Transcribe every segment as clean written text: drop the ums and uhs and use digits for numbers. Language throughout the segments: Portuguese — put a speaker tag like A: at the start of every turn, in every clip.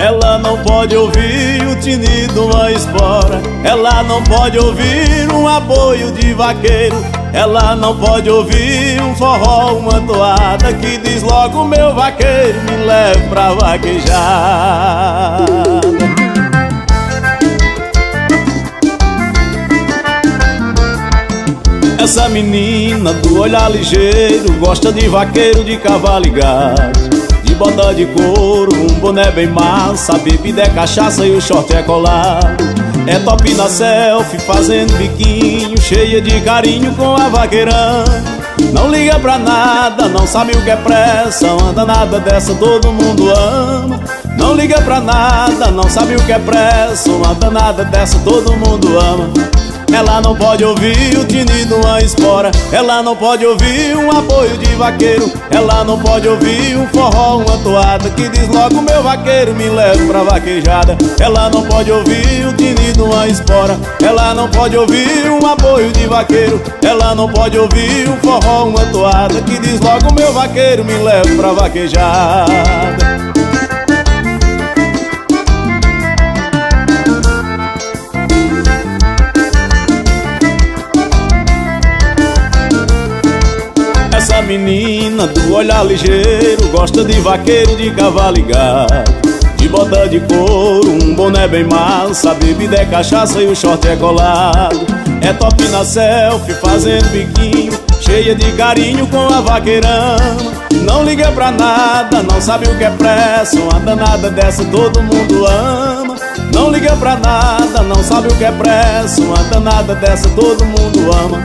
A: ela não pode ouvir o tinido de uma espora. Ela não pode ouvir um aboio de vaqueiro. Ela não pode ouvir um forró, uma toada que diz logo: meu vaqueiro, me leve pra vaquejada. Essa menina do olhar ligeiro gosta de vaqueiro de cavalo e gado, de bota de couro, um boné bem massa, a bebida é cachaça e o short é colado. É top na selfie, fazendo biquinho, cheia de carinho com a vaqueirã. Não liga pra nada, não sabe o que é pressa, uma danada dessa todo mundo ama. Não liga pra nada, não sabe o que é pressa, uma danada dessa todo mundo ama. Ela não pode ouvir o tinido de uma espora. Ela não pode ouvir um aboio de vaqueiro. Ela não pode ouvir um forró, uma toada que diz logo: meu vaqueiro, me leve pra vaquejada. Ela não pode ouvir o tinido de uma espora. Ela não pode ouvir um aboio de vaqueiro. Ela não pode ouvir um forró, uma toada que diz logo: meu vaqueiro, me leve pra vaquejada. Essa menina do olhar ligeiro gosta de vaqueiro de cavalo e gado, de bota de couro, um boné bem massa, a bebida é cachaça e o short é colado. É top na selfie, fazendo biquinho, cheia de carinho com a vaqueirama. Não liga pra nada, não sabe o que é pressa, uma danada dessa todo mundo ama. Não liga pra nada, não sabe o que é pressa, uma danada dessa todo mundo ama.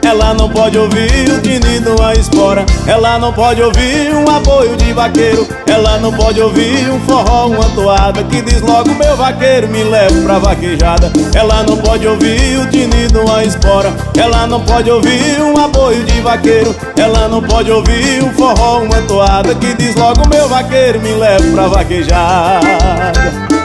A: Ela não pode ouvir o tinido de uma espora. Ela não pode ouvir um aboio de vaqueiro. Ela não pode ouvir um forró, uma toada que diz logo: meu vaqueiro, me leve pra vaquejada. Ela não pode ouvir o tinido de uma espora. Ela não pode ouvir um aboio de vaqueiro. Ela não pode ouvir um forró, uma toada que diz logo: meu vaqueiro, me leve pra vaquejada.